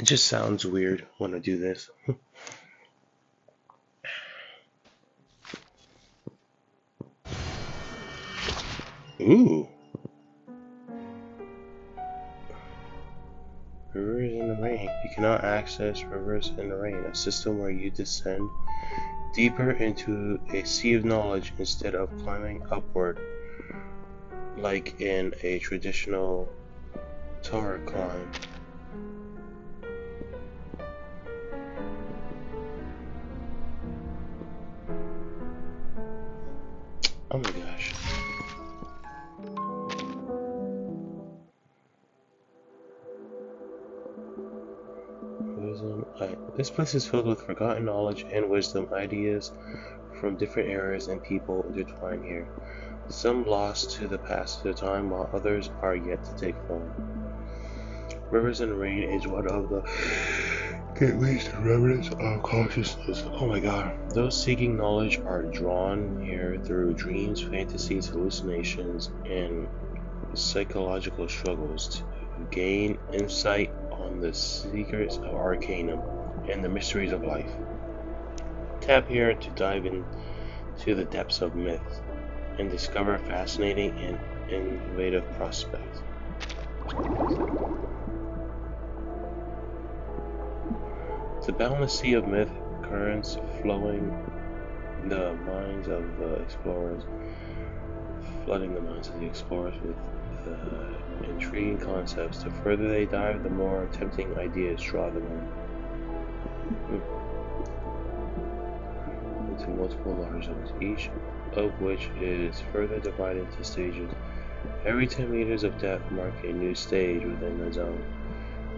It just sounds weird when I do this. Ooh. Rivers in the rain. You cannot access rivers in the rain, a system where you descend deeper into a sea of knowledge instead of climbing upward like in a traditional tower climb. Oh my gosh. Wisdom. This place is filled with forgotten knowledge and wisdom, ideas from different eras and people intertwined here. Some lost to the passage of time, while others are yet to take form. Rivers and Rain is one of the gateways to remnants of consciousness. Oh my god. Those seeking knowledge are drawn here through dreams, fantasies, hallucinations, and psychological struggles to gain insight on the secrets of Arcanum and the mysteries of life. Tap here to dive into the depths of myth and discover fascinating and innovative prospects. The boundless sea of myth currents flowing the minds of the explorers, flooding the minds of the explorers with intriguing concepts. The further they dive, the more tempting ideas draw them into multiple large zones, each of which is further divided into stages. Every 10 meters of depth mark a new stage within the zone.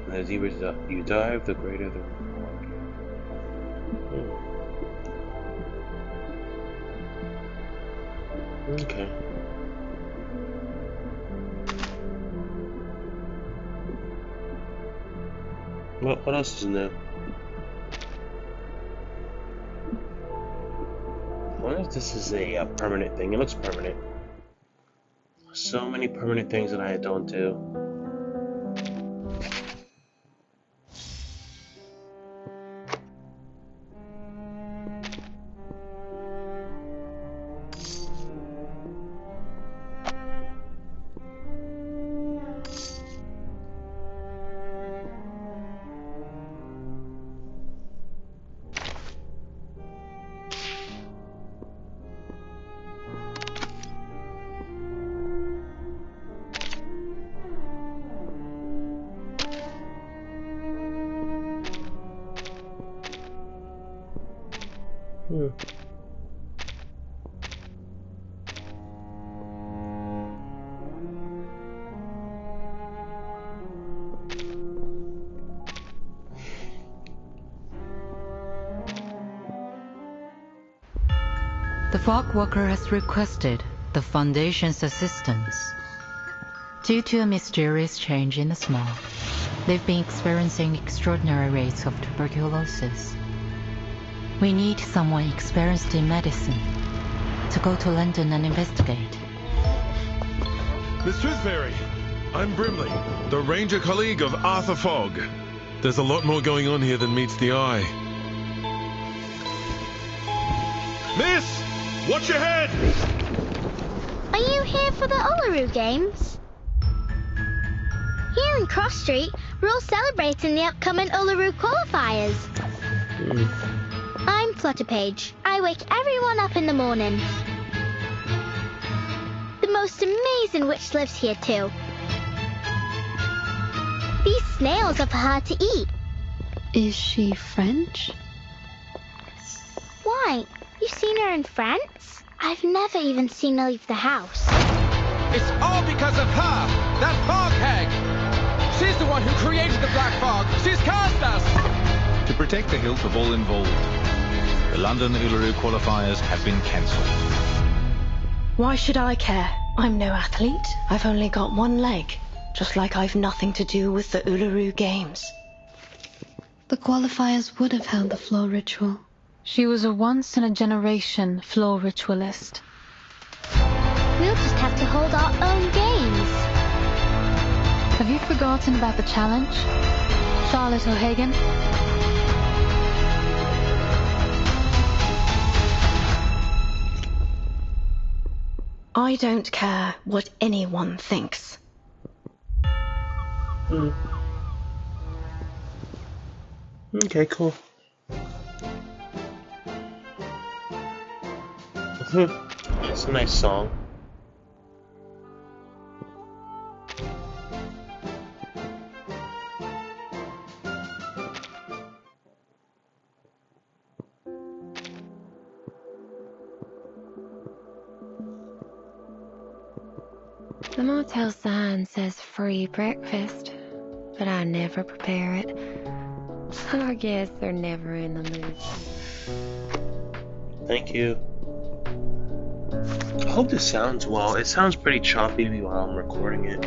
And the deeper you dive, the greater the reward. Okay. What else is new? I wonder if this is a permanent thing. It looks permanent. So many permanent things that I don't do. The Fogwalker has requested the Foundation's assistance. Due to a mysterious change in the smog, they've been experiencing extraordinary rates of tuberculosis. We need someone experienced in medicine to go to London and investigate. Miss Toothfairy, I'm Brimley, the Ranger colleague of Arthur Fogg. There's a lot more going on here than meets the eye. Miss! Watch your head! Are you here for the Uluru Games? Here in Cross Street, we're all celebrating the upcoming Uluru qualifiers. I'm Flutterpage. I wake everyone up in the morning. The most amazing witch lives here too. These snails are for her to eat. Is she French? Why? You've seen her in France? I've never even seen her leave the house. It's all because of her! That fog hag! She's the one who created the black fog! She's cursed us! To protect the health of all involved, the London Uluru qualifiers have been cancelled. Why should I care? I'm no athlete. I've only got one leg. Just like I've nothing to do with the Uluru Games. The qualifiers would have held the floor ritual. She was a once-in-a-generation floor ritualist. We'll just have to hold our own games. Have you forgotten about the challenge? Charlotte O'Hagan. I don't care what anyone thinks. Okay, cool. It's a nice song. The motel sign says free breakfast, but I never prepare it. I guess they're never in the mood. Thank you. I hope this sounds well. It sounds pretty choppy while I'm recording it.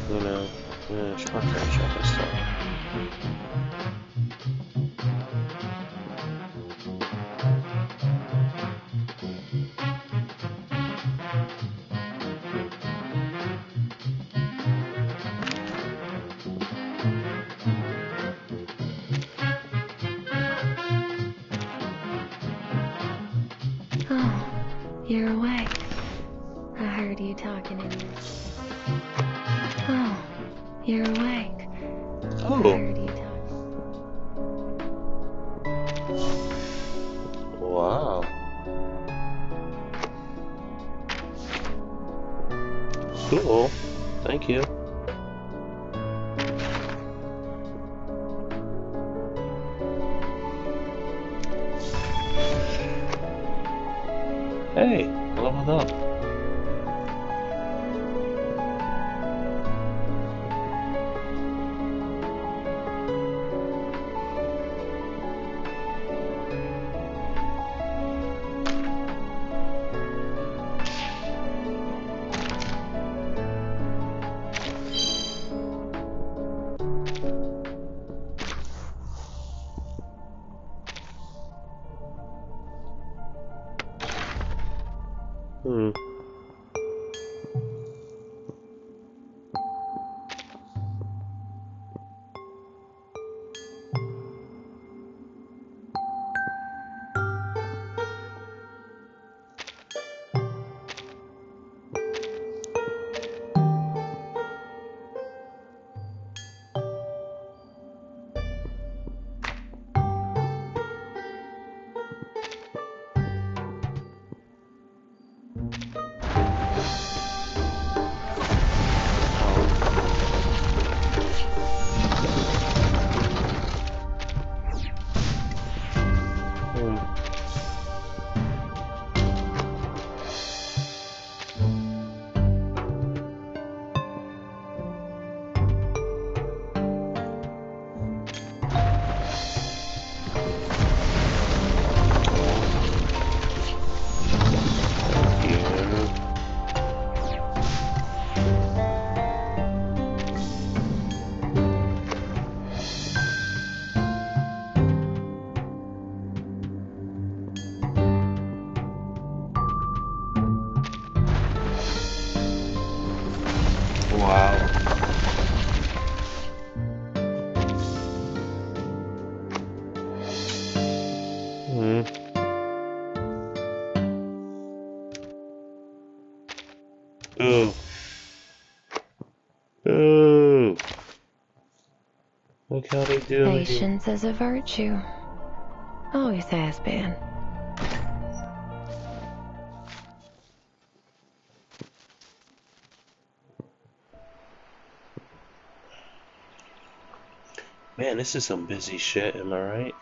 You know, I'll finish up this stuff. Oh, you're awake. I heard you talking in there. Oh, you're awake. Oh. I heard you talking. Wow. Cool. Thank you. Hey, leveled up. Ooh. Ooh. Look how they do it. Patience is a virtue. Always has been. Man, this is some busy shit, am I right?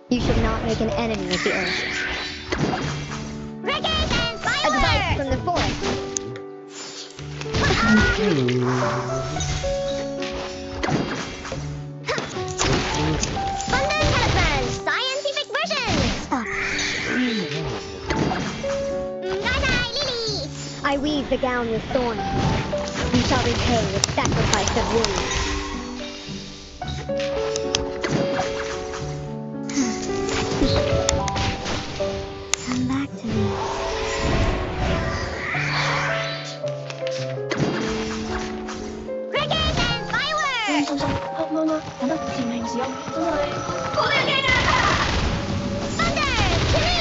You should not make an enemy of the earth. Crickets and Advice from the forest. Thunder Telephone, scientific version! Stop. Bye-bye, Lily! I weave the gown with thorns. You shall repay with sacrifice of wounds. Come back to me. Crickets and fireworks! Thunder, to me!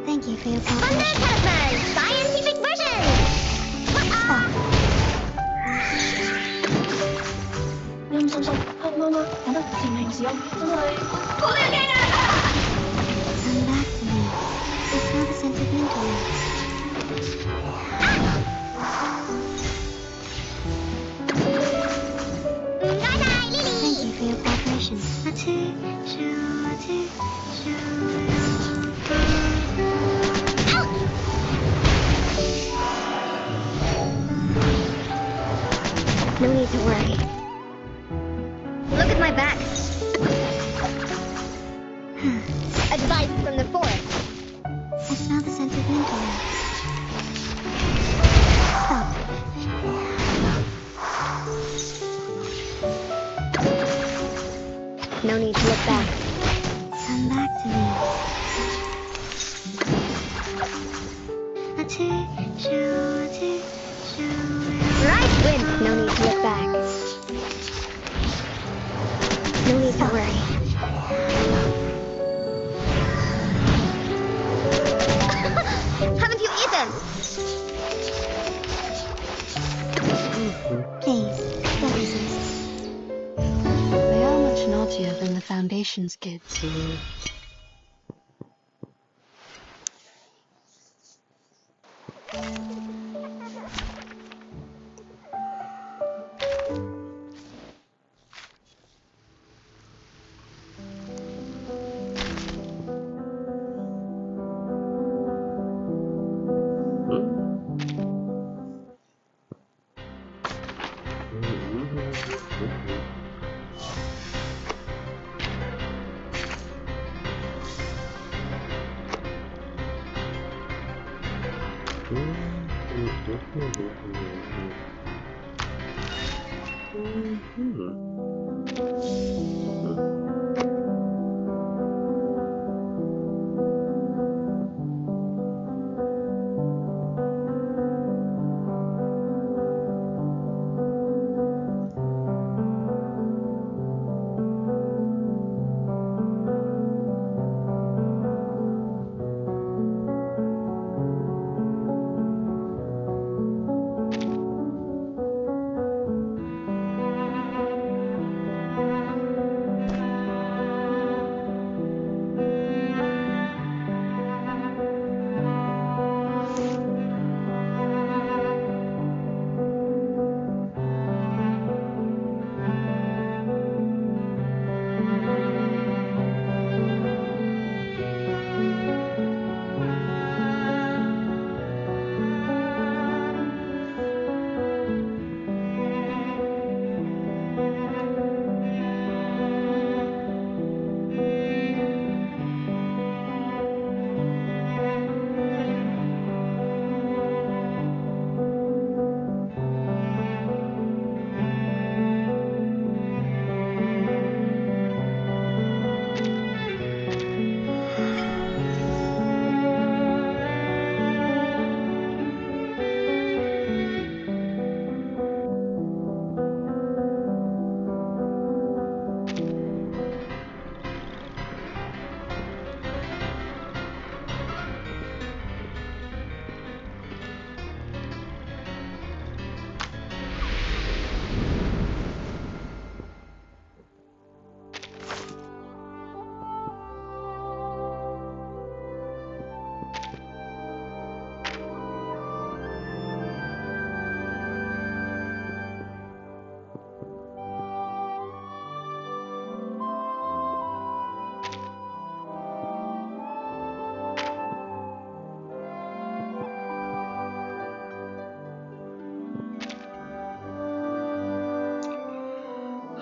Thank you for your Thunder cooperation. Telephone, scientific version! Come back to me. I smell the scent of mental Bye-bye, Lily! Thank you for your cooperation. Atu, shoo, atu, No need to worry. Look at my back. Advice from the forest. I smell the scent of mental Stop. No need to look back. Come back to me. Atu, shoo, atu, shoo. Right wind. No need to look back. No need to worry. Haven't you eaten? Please, don't resist. They are much naughtier than the Foundation's kids.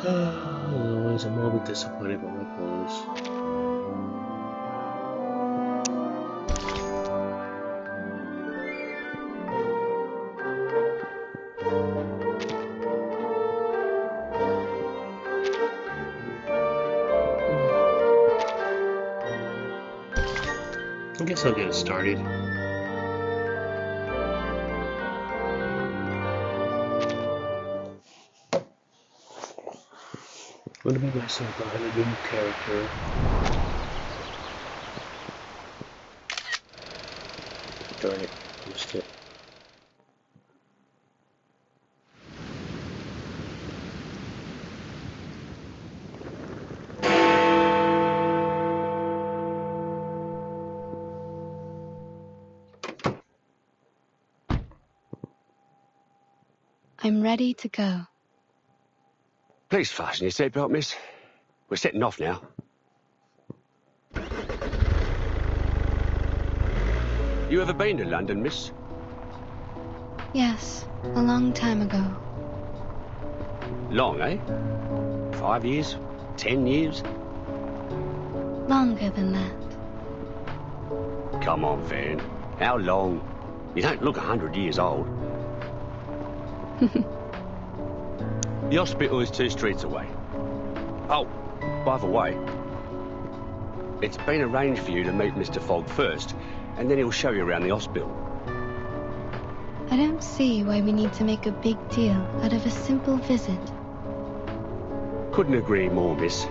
Otherwise, I'm a bit disappointed by my pose. I guess I'll get it started. I'm gonna be myself behind a new character. Darn it, missed it. I'm ready to go. Please fasten your seatbelt, miss. We're setting off now. You ever been to London, miss? Yes, a long time ago. Long, eh? 5 years? 10 years? Longer than that. Come on, Van. How long? You don't look 100 years old. The hospital is 2 streets away. Oh, by the way, it's been arranged for you to meet Mr. Fogg first, and then he'll show you around the hospital. I don't see why we need to make a big deal out of a simple visit. Couldn't agree more, miss.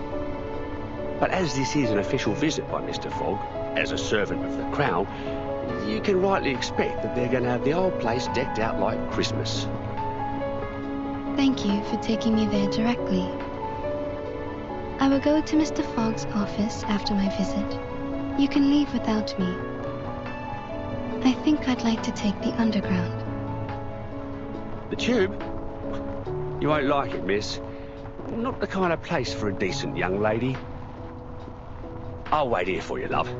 But as this is an official visit by Mr. Fogg, as a servant of the Crown, you can rightly expect that they're going to have the whole place decked out like Christmas. Thank you for taking me there directly. I will go to Mr. Fogg's office after my visit. You can leave without me. I think I'd like to take the Underground. The Tube? You won't like it, miss. Not the kind of place for a decent young lady. I'll wait here for you, love.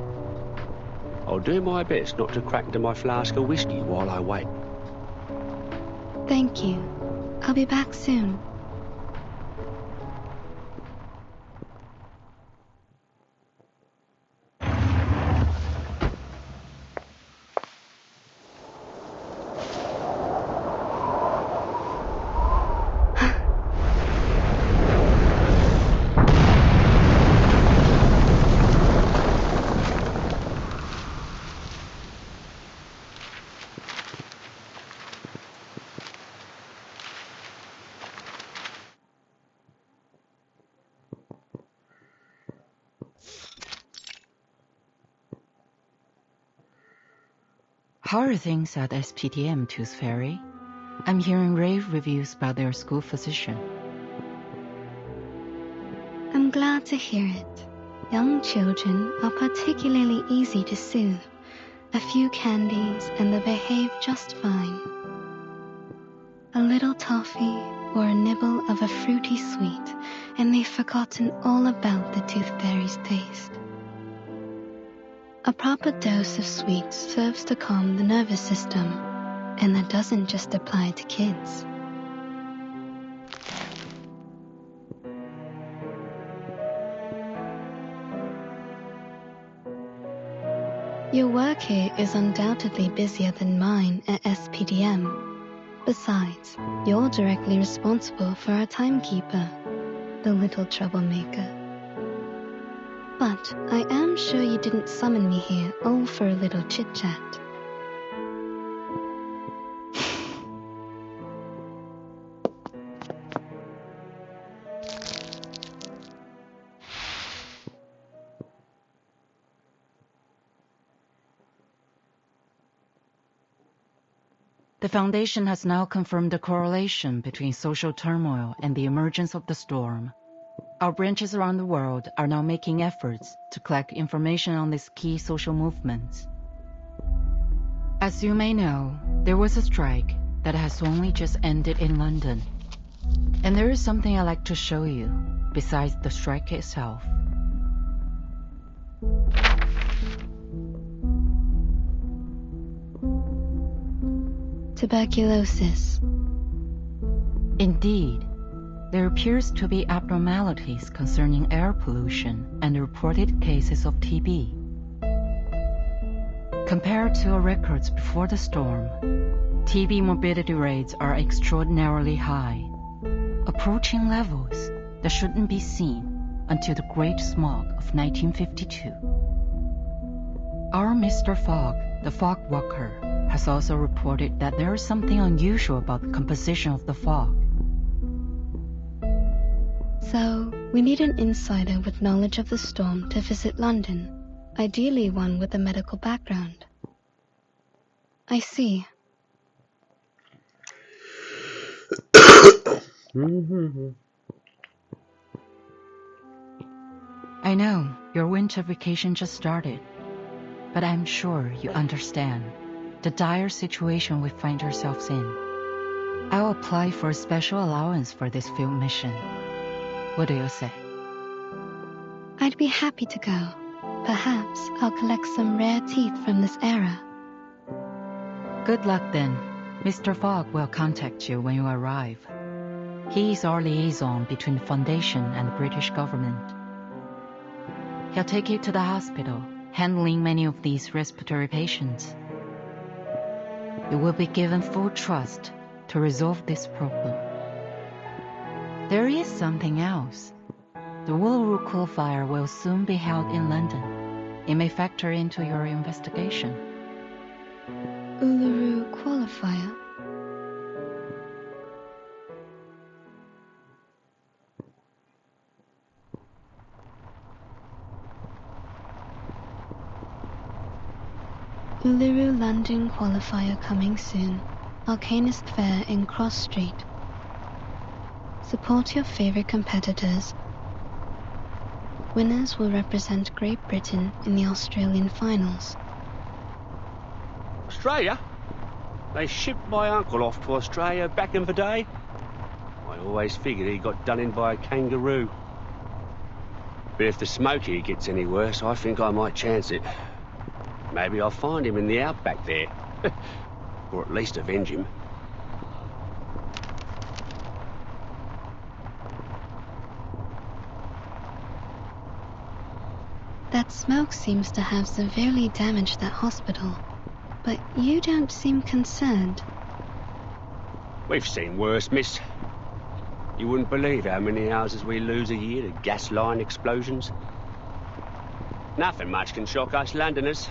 I'll do my best not to crack into my flask of whiskey while I wait. Thank you. I'll be back soon. How are things at SPDM, Tooth Fairy? I'm hearing rave reviews about their school physician. I'm glad to hear it. Young children are particularly easy to soothe. A few candies and they behave just fine. A little toffee or a nibble of a fruity sweet and they've forgotten all about the Tooth Fairy's taste. A proper dose of sweets serves to calm the nervous system, and that doesn't just apply to kids. Your work here is undoubtedly busier than mine at SPDM. Besides, you're directly responsible for our timekeeper, the little troublemaker. But I am sure you didn't summon me here all for a little chit-chat. The Foundation has now confirmed a correlation between social turmoil and the emergence of the storm. Our branches around the world are now making efforts to collect information on these key social movements. As you may know, there was a strike that has only just ended in London. And there is something I'd like to show you, besides the strike itself. Tuberculosis. Indeed. There appears to be abnormalities concerning air pollution and reported cases of TB. Compared to our records before the storm, TB morbidity rates are extraordinarily high, approaching levels that shouldn't be seen until the Great Smog of 1952. Our Mr. Fogg, the fog walker, has also reported that there is something unusual about the composition of the fog. So, we need an insider with knowledge of the storm to visit London, ideally one with a medical background. I see. I know your winter vacation just started, but I'm sure you understand the dire situation we find ourselves in. I'll apply for a special allowance for this field mission. What do you say? I'd be happy to go. Perhaps I'll collect some rare teeth from this era. Good luck then. Mr. Fogg will contact you when you arrive. He is our liaison between the Foundation and the British government. He'll take you to the hospital, handling many of these respiratory patients. You will be given full trust to resolve this problem. There is something else. The Uluru Qualifier will soon be held in London. It may factor into your investigation. Uluru Qualifier? Uluru London Qualifier coming soon. Arcanist Fair in Cross Street. Support your favorite competitors. Winners will represent Great Britain in the Australian finals. Australia? They shipped my uncle off to Australia back in the day. I always figured he got done in by a kangaroo. But if the Smoky gets any worse, I think I might chance it. Maybe I'll find him in the outback there. Or at least avenge him. That smoke seems to have severely damaged that hospital. But you don't seem concerned. We've seen worse, miss. You wouldn't believe how many houses we lose a year to gas line explosions. Nothing much can shock us Londoners.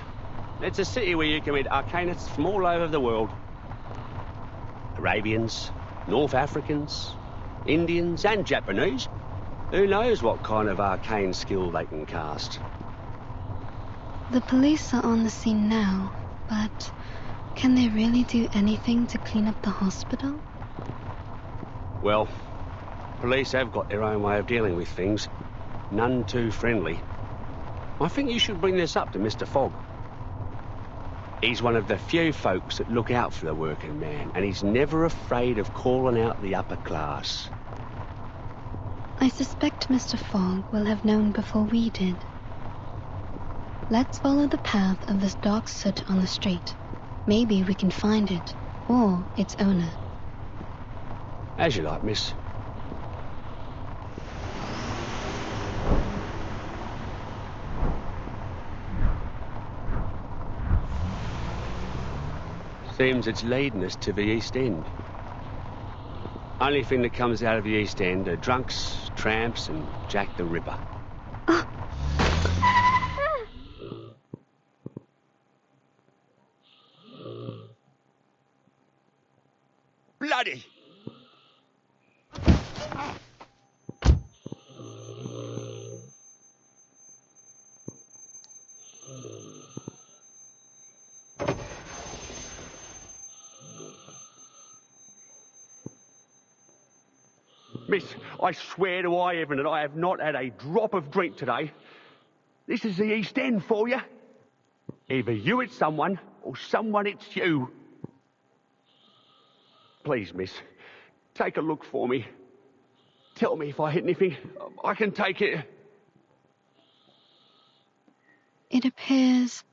It's a city where you can meet arcanists from all over the world. Arabians, North Africans, Indians and Japanese. Who knows what kind of arcane skill they can cast. The police are on the scene now, but can they really do anything to clean up the hospital? Well, police have got their own way of dealing with things. None too friendly. I think you should bring this up to Mr. Fogg. He's one of the few folks that look out for the working man, and he's never afraid of calling out the upper class. I suspect Mr. Fogg will have known before we did. Let's follow the path of this dark soot on the street. Maybe we can find it, or its owner. As you like, miss. Seems it's leading us to the East End. Only thing that comes out of the East End are drunks, tramps, and Jack the Ripper. Bloody! Miss, I swear to high heaven that I have not had a drop of drink today. This is the East End for you. Either you hit someone, or someone hits you. Please, miss, take a look for me. Tell me if I hit anything. I can take it. It appears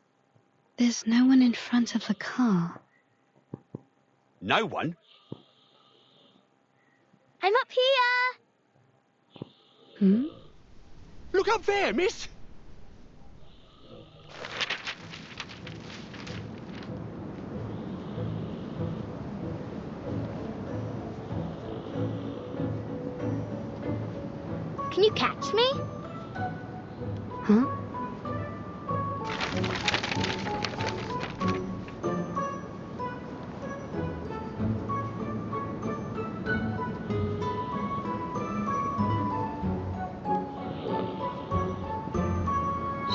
there's no one in front of the car. No one? I'm up here! Hmm? Look up there, miss! Can you catch me? Huh?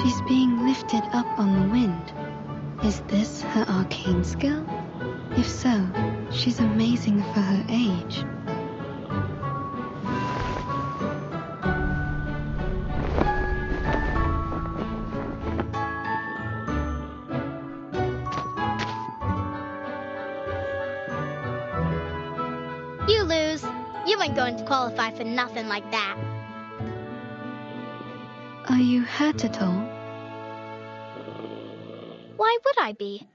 She's being lifted up on the wind. Is this her arcane skill? If so, she's amazing for her age. You lose. You ain't going to qualify for nothing like that. Are you hurt at all? Why would I be?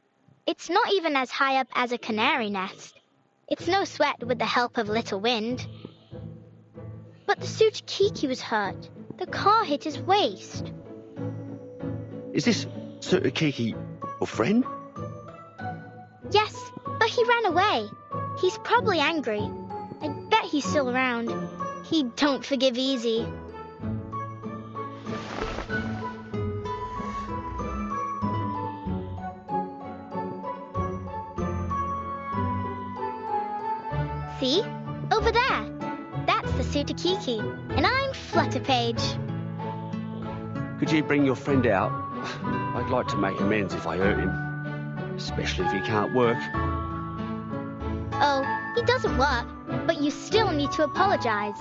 It's not even as high up as a canary nest. It's no sweat with the help of little wind. But the Sutakiki was hurt. The car hit his waist. Is this Sutakiki your friend? Yes, but he ran away. He's probably angry. I bet he's still around. He don't forgive easy. See? Over there. That's the Sutakiki. And I'm Flutterpage. Could you bring your friend out? I'd like to make amends if I hurt him. Especially if he can't work. Oh, he doesn't work, but you still need to apologize.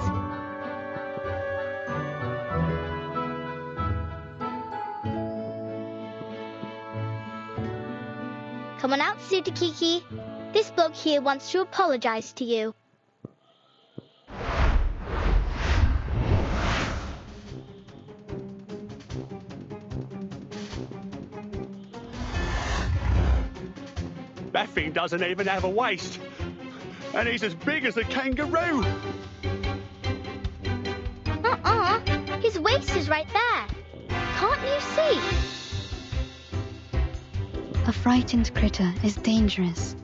Come on out, Sutakiki. This bloke here wants to apologize to you. That thing doesn't even have a waist. And he's as big as a kangaroo. His waist is right there. Can't you see? A frightened critter is dangerous.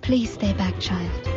Please stay back, child.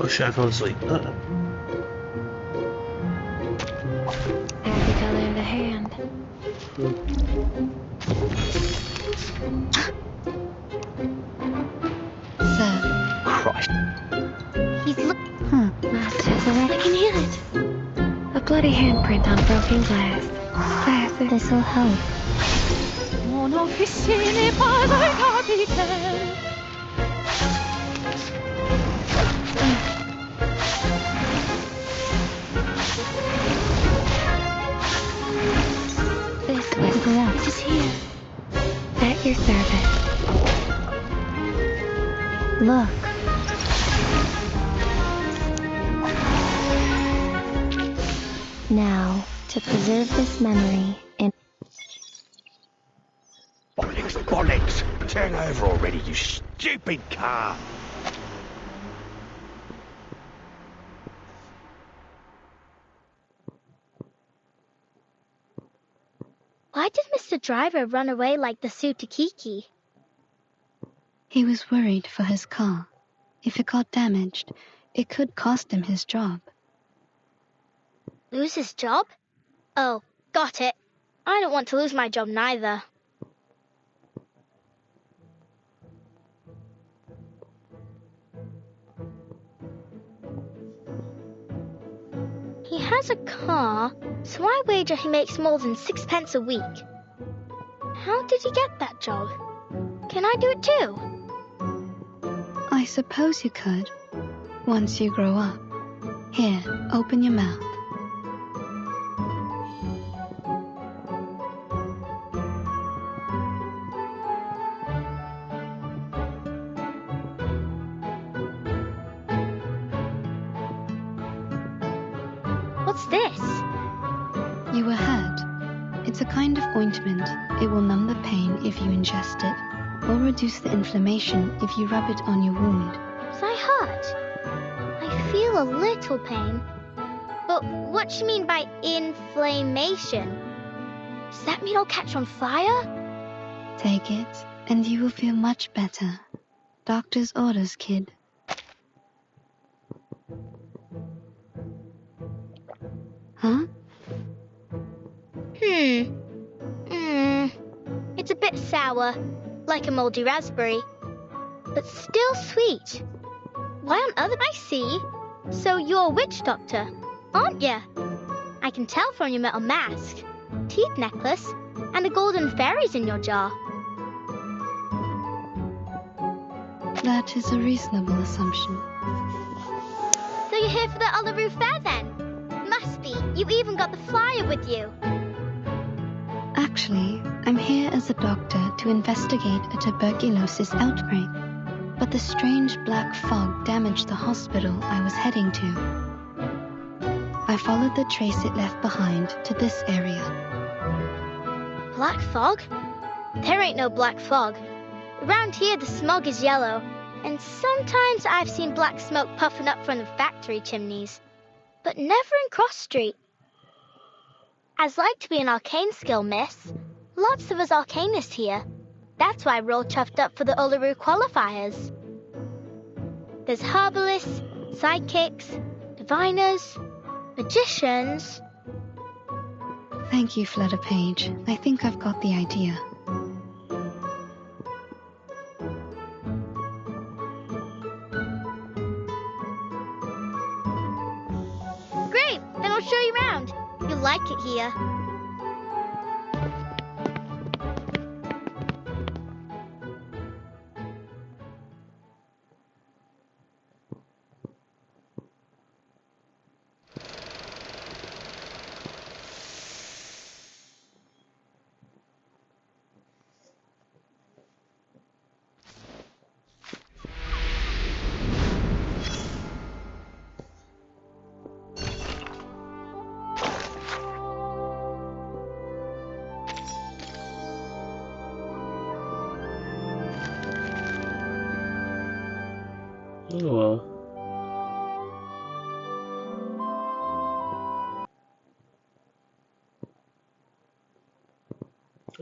Oh shit, I fell asleep. Happy color of the hand. Sir. Christ. He's I can hear it. A bloody handprint on broken glass. Classic. This'll help. Mon officier n'est pas un capitaine. This way. It is here. At your service. Look. Now, to preserve this memory in... Bollocks, bollocks! Turn over already, you stupid car! Why did Mr. Driver run away like the Sutakiki? He was worried for his car. If it got damaged, it could cost him his job. Lose his job? Oh, got it. I don't want to lose my job neither. He has a car, so I wager he makes more than 6 pence a week. How did he get that job? Can I do it too? I suppose you could, once you grow up. Here, open your mouth. What's this? You were hurt. It's a kind of ointment. It will numb the pain if you ingest it, or reduce the inflammation if you rub it on your wound. Was I hurt? I feel a little pain. But what do you mean by inflammation? Does that mean I'll catch on fire? Take it, and you will feel much better. Doctor's orders, kid. Huh? It's a bit sour, like a moldy raspberry, but still sweet. Why on earth? I see. So you're a witch doctor, aren't you? I can tell from your metal mask, teeth necklace, and the golden fairies in your jar. That is a reasonable assumption. So you're here for the Uluru Fair then? Must be. You even got the flyer with you. Actually, I'm here as a doctor to investigate a tuberculosis outbreak. But the strange black fog damaged the hospital I was heading to. I followed the trace it left behind to this area. Black fog? There ain't no black fog. Around here the smog is yellow, and sometimes I've seen black smoke puffing up from the factory chimneys, but never in Cross Street. I'd like to be an arcane skill, miss. Lots of us arcanists here. That's why we're all chuffed up for the Uluru qualifiers. There's herbalists, psychics, diviners, magicians. Thank you, Flutter Page. I think I've got the idea. Great, then I'll show you around. You'll like it here. Oh well.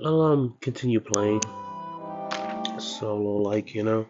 I'll continue playing solo, like, you know.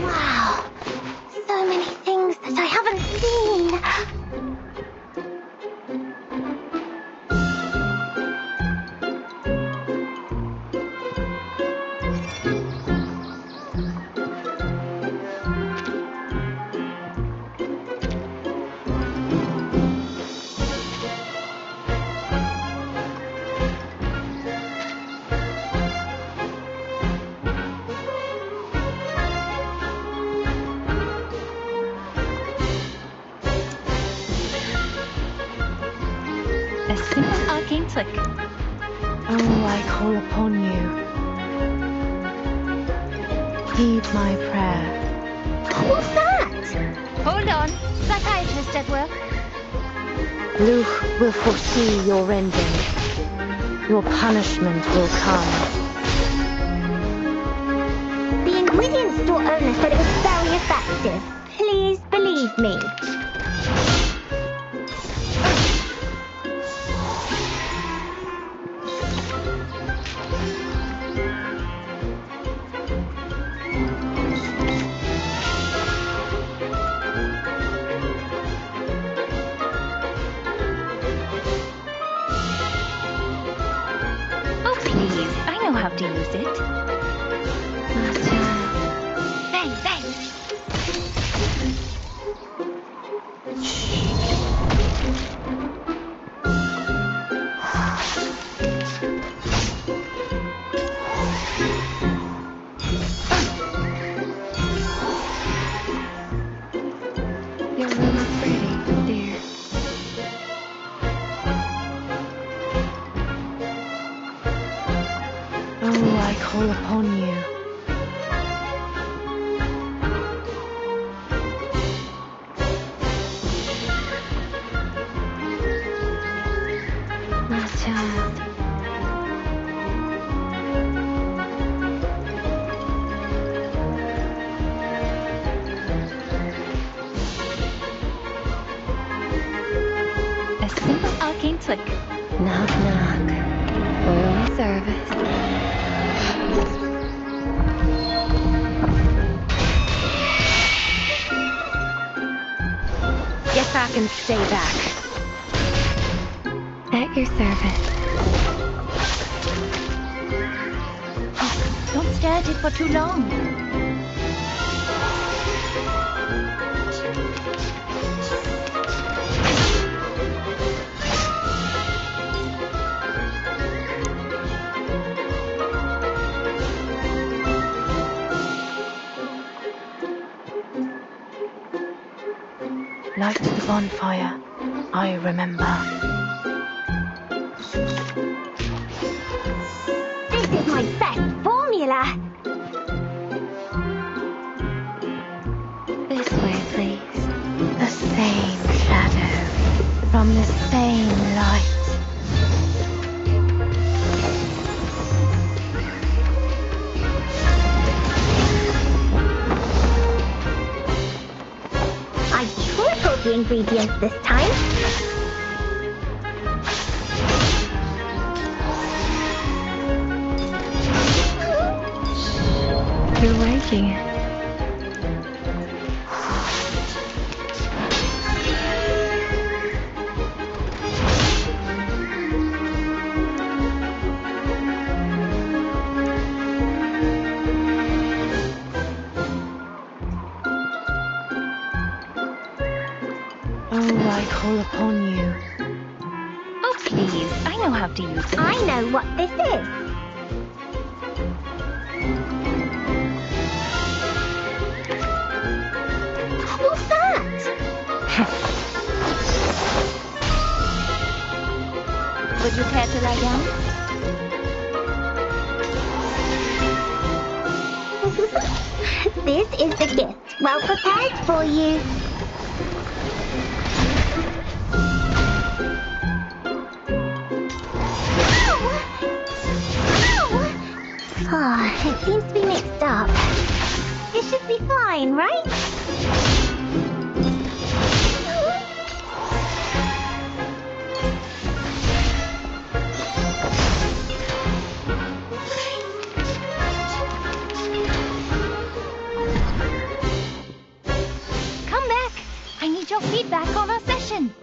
Wow, so many things that I haven't seen. A simple arcane trick. Oh, I call upon you. Heed my prayer. What's that? Hold on. Psychiatrist at work. Luch will foresee your ending. Your punishment will come. The ingredient store owner said it was very effective. Please believe me. Oh, please. I know how to use it. Bang, bang. Your room is pretty, dear. Oh, I call upon you. My child. A simple arcane trick. Knock, knock. Royal service. Get back and stay back. At your service. Don't stare at it for too long. Light the bonfire. I remember. This is my best formula. This way, please. The same shadow from the same light. I tripled the ingredients this time. You're waking. Oh, I call upon you. Oh, please. I know how to use it. I know what this is. What's that? Would you care to lie down? This is the gift. Well prepared for you. It seems to be mixed up. It should be fine, right? Come back. I need your feedback on our session.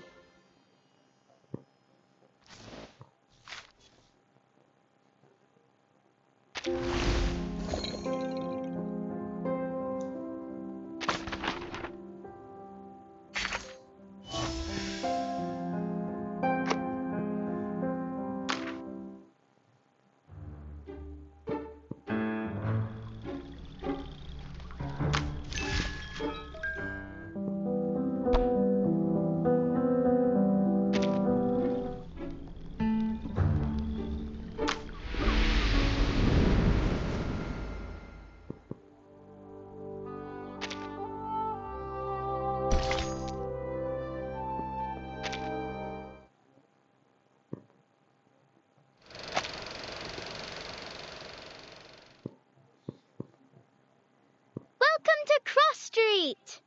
Welcome to Cross Street!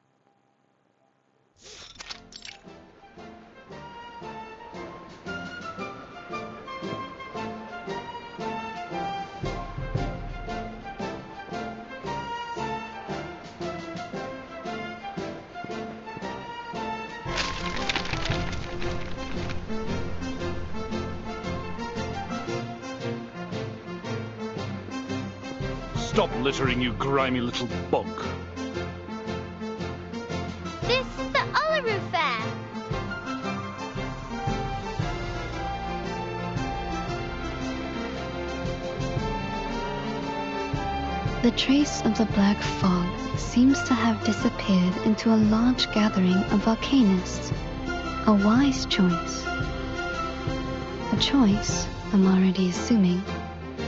Stop littering, you grimy little bug. This is the Uluru Fair. The trace of the black fog seems to have disappeared into a large gathering of arcanists. A wise choice. A choice, I'm already assuming,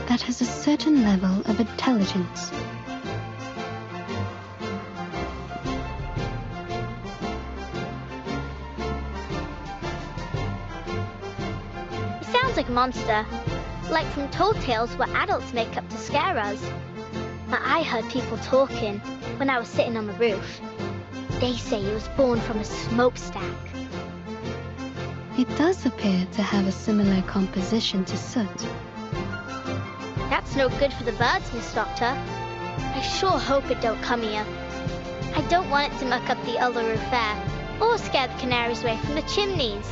that has a certain level of intelligence. He sounds like a monster, like from Tall Tales where adults make up to scare us. But I heard people talking when I was sitting on the roof. They say he was born from a smokestack. It does appear to have a similar composition to soot. That's no good for the birds, Miss Doctor. I sure hope it don't come here. I don't want it to muck up the Uluru Fair, or scare the canaries away from the chimneys.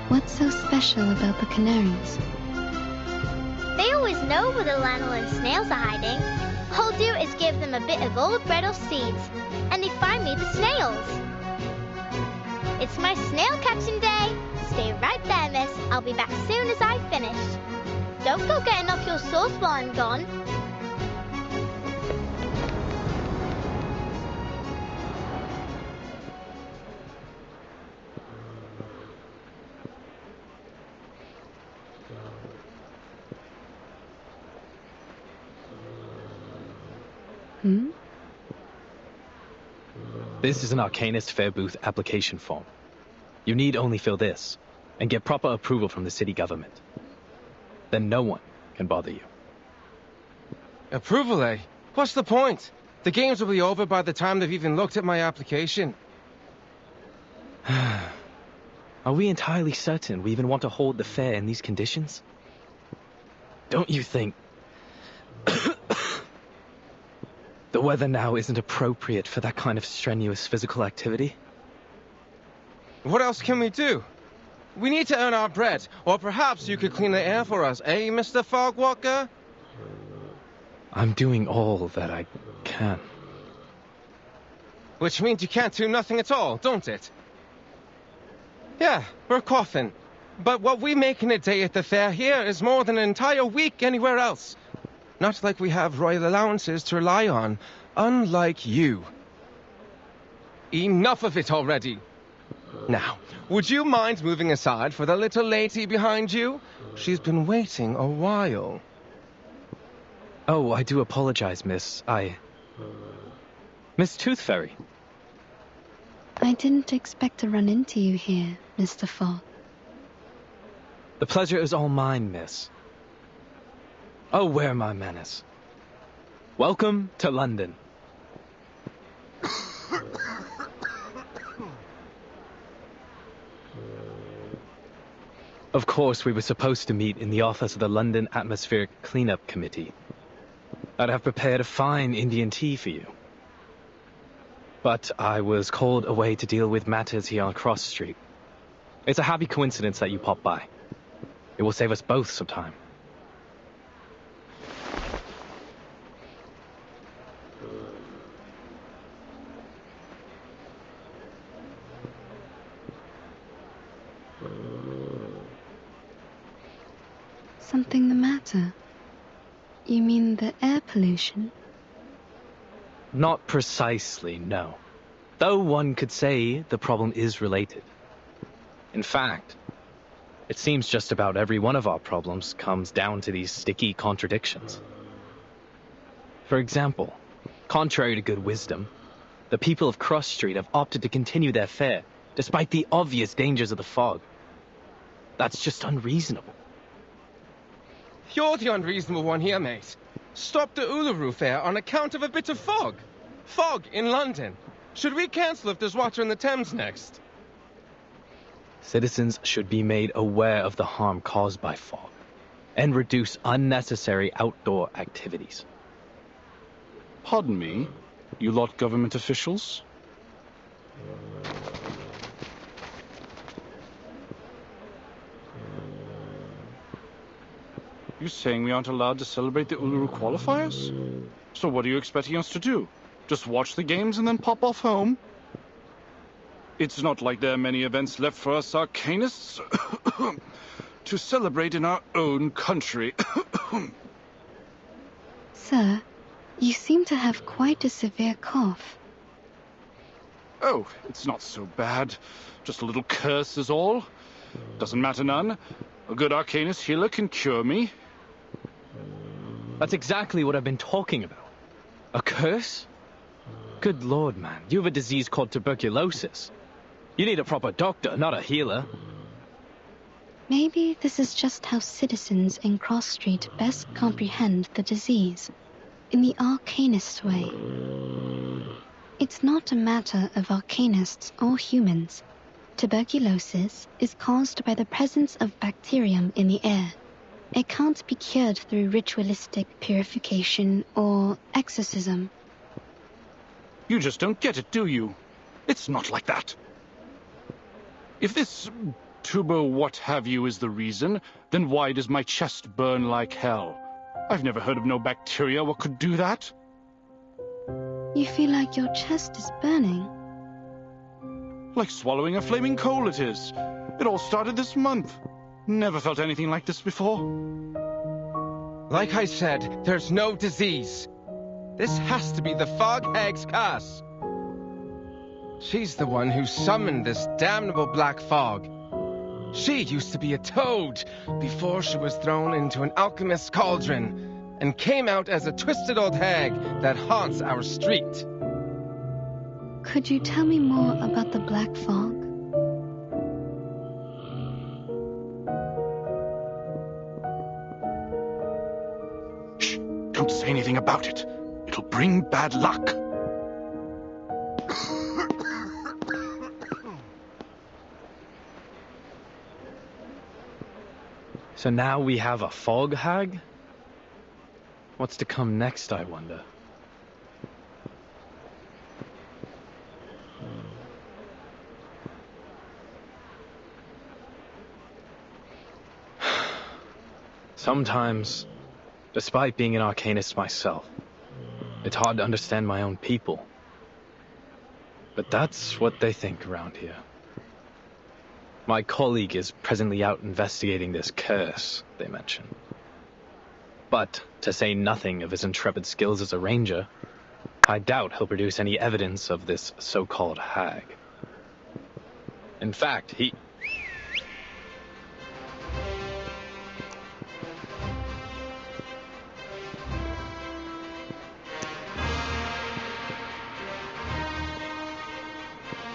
What's so special about the canaries? They always know where the lanolin snails are hiding. All I'll do is give them a bit of old bread or seeds, and they find me the snails. It's my snail catching day. Stay right there, miss. I'll be back soon as I finish. Don't go getting off your sauce while I'm gone. This is an Arcanist Fair Booth application form. You need only fill this, and get proper approval from the city government. Then no one can bother you. Approval, eh? What's the point? The games will be over by the time they've even looked at my application. Are we entirely certain we even want to hold the fair in these conditions? Don't you think the weather now isn't appropriate for that kind of strenuous physical activity? What else can we do? We need to earn our bread, or perhaps you could clean the air for us, eh, Mr. Fogwalker? I'm doing all that I can. Which means you can't do nothing at all, don't it? Yeah, we're coughing. But what we make in a day at the fair here is more than an entire week anywhere else. Not like we have royal allowances to rely on, unlike you. Enough of it already. Now, would you mind moving aside for the little lady behind you? She's been waiting a while. Oh, I do apologize, miss. Miss Tooth Fairy. I didn't expect to run into you here, Mr. Fogg. The pleasure is all mine, miss. Oh, where my manners? Welcome to London. Of course, we were supposed to meet in the office of the London Atmospheric Cleanup Committee. I'd have prepared a fine Indian tea for you. But I was called away to deal with matters here on Cross Street. It's a happy coincidence that you popped by. It will save us both some time. Something the matter? You mean the air pollution? Not precisely, no. Though one could say the problem is related. In fact, it seems just about every one of our problems comes down to these sticky contradictions. For example, contrary to good wisdom, the people of Cross Street have opted to continue their fare, despite the obvious dangers of the fog. That's just unreasonable. You're the unreasonable one here, mate. Stop the Uluru Fair on account of a bit of fog. Fog in London. Should we cancel if there's water in the Thames next? Citizens should be made aware of the harm caused by fog, and reduce unnecessary outdoor activities. Pardon me, you lot government officials? You saying we aren't allowed to celebrate the Uluru qualifiers? So what are you expecting us to do? Just watch the games and then pop off home? It's not like there are many events left for us arcanists to celebrate in our own country. Sir, you seem to have quite a severe cough. Oh, it's not so bad. Just a little curse is all. Doesn't matter none. A good arcanist healer can cure me. That's exactly what I've been talking about. A curse? Good lord, man. You have a disease called tuberculosis. You need a proper doctor, not a healer. Maybe this is just how citizens in Cross Street best comprehend the disease, in the arcanist way. It's not a matter of arcanists or humans. Tuberculosis is caused by the presence of bacterium in the air. It can't be cured through ritualistic purification or exorcism. You just don't get it, do you? It's not like that. If this tuber what have you is the reason, then why does my chest burn like hell? I've never heard of no bacteria what could do that. You feel like your chest is burning? Like swallowing a flaming coal it is. It all started this month. Never felt anything like this before. Like I said, there's no disease. This has to be the Fog Hag's curse. She's the one who summoned this damnable black fog. She used to be a toad before she was thrown into an alchemist's cauldron and came out as a twisted old hag that haunts our street. Could you tell me more about the black fog? Shh! Don't say anything about it. It'll bring bad luck. So now we have a fog hag? What's to come next, I wonder? Sometimes, despite being an arcanist myself, it's hard to understand my own people. But that's what they think around here. My colleague is presently out investigating this curse they mention. But, to say nothing of his intrepid skills as a ranger, I doubt he'll produce any evidence of this so-called hag. In fact, he...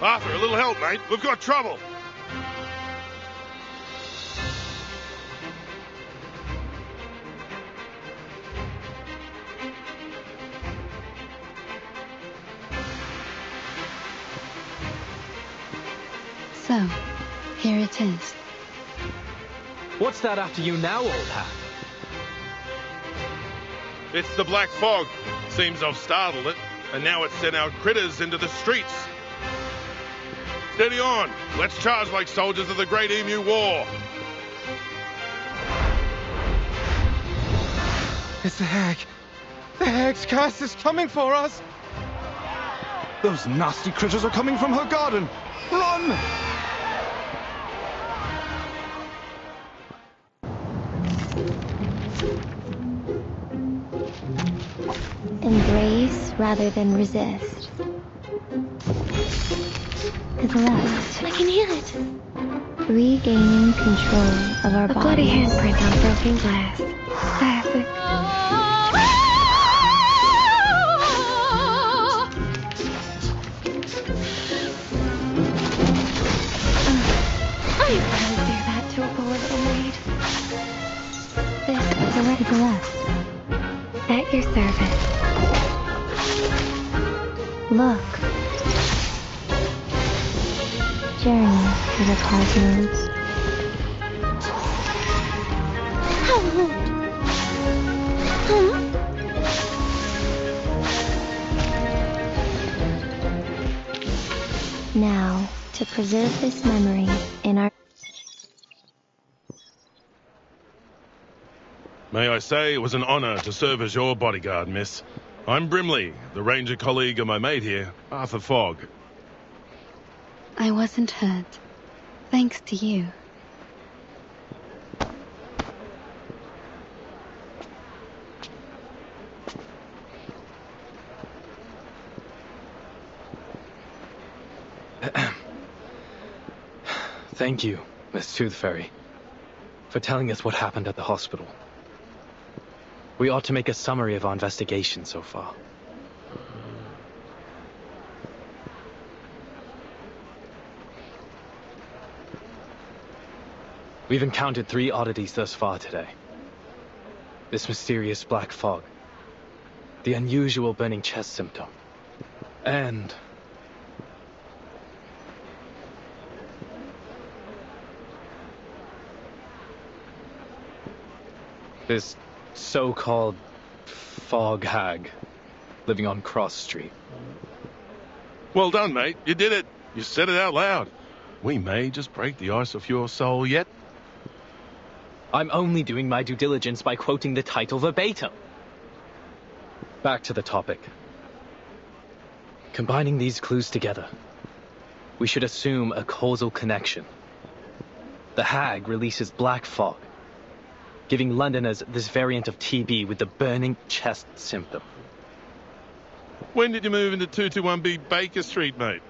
Arthur, a little help, mate. We've got trouble. So, here it is. What's that after you now, old hat? It's the Black Fog. Seems I've startled it, and now it's sent our critters into the streets. Steady on. Let's charge like soldiers of the Great Emu War. It's the hag. The hag's curse is coming for us. Those nasty critters are coming from her garden. Run! Embrace rather than resist. To the left. I can hear it. Regaining control of our A bodies. bloody handprint on broken glass. Classic. I would do that to a poor little maid. This is a right to the left. At your service. Look. Journey to the cosmos. Now, to preserve this memory in our... May I say it was an honor to serve as your bodyguard, miss. I'm Brimley, the ranger colleague of my mate here, Arthur Fogg. I wasn't hurt. Thanks to you. Thank you, Miss Tooth Fairy, for telling us what happened at the hospital. We ought to make a summary of our investigation so far. We've encountered 3 oddities thus far today. This mysterious black fog, the unusual burning chest symptom, and this so-called fog hag living on Cross Street. Well done, mate. You did it. You said it out loud. We may just break the ice of your soul yet. I'm only doing my due diligence by quoting the title verbatim. Back to the topic. Combining these clues together, we should assume a causal connection. The hag releases black fog, giving Londoners this variant of TB with the burning chest symptom. When did you move into 221B Baker Street, mate?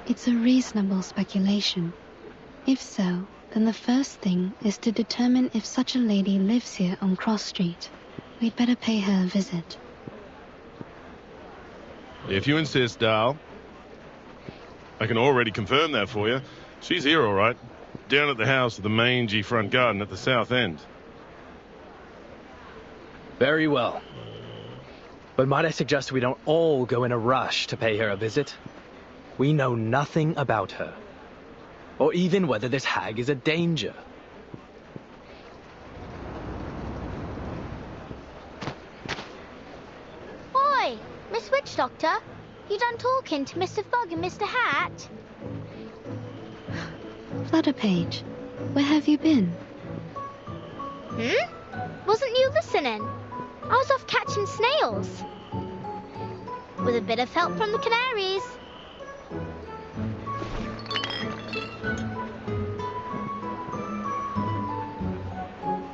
It's a reasonable speculation. If so, then the first thing is to determine if such a lady lives here on Cross Street. We'd better pay her a visit. If you insist, Dal. I can already confirm that for you. She's here, all right. Down at the house at the mangy front garden at the south end. Very well. But might I suggest we don't all go in a rush to pay her a visit? We know nothing about her, or even whether this hag is a danger. Oi, Miss Witch Doctor, you done talking to Mr. Fogg and Mr. Hat? Flutterpage, where have you been? Wasn't you listening? I was off catching snails. With a bit of help from the canaries.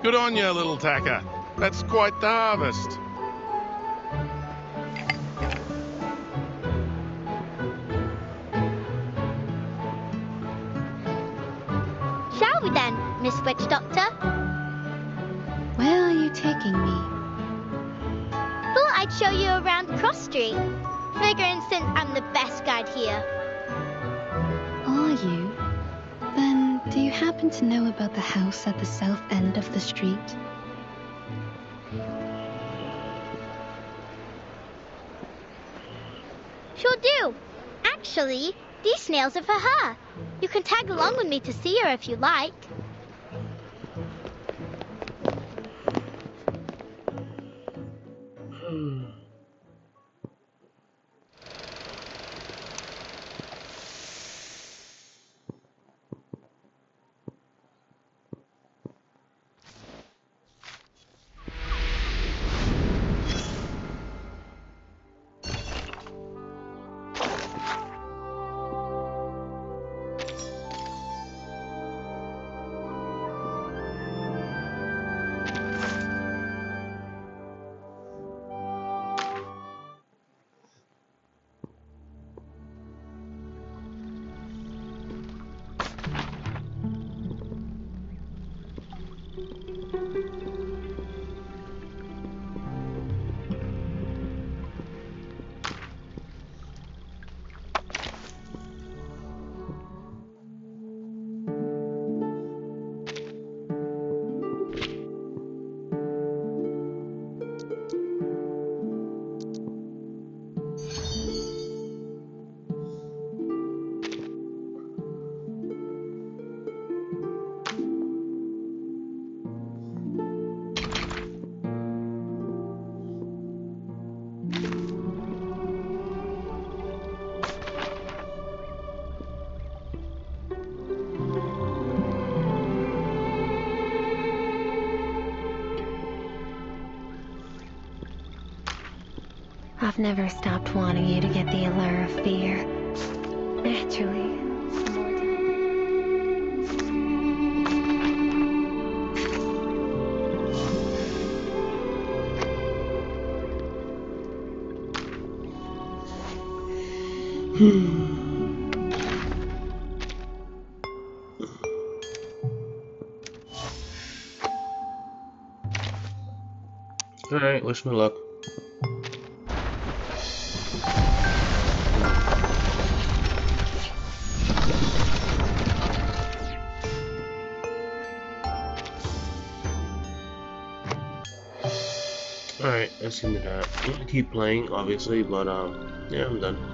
Good on you, little tacker. That's quite the harvest. Shall we then, Miss Witch Doctor? Where are you taking me? Thought I'd show you around Cross Street. Figuring since I'm the best guide here. Are you? Then, do you happen to know about the house at the south end of the street? Actually, these snails are for her. You can tag along with me to see her if you like. I've never stopped wanting you to get the allure of fear. Naturally. Alright, wish me luck. Alright, that's into that. I'm gonna keep playing, obviously, but yeah, I'm done.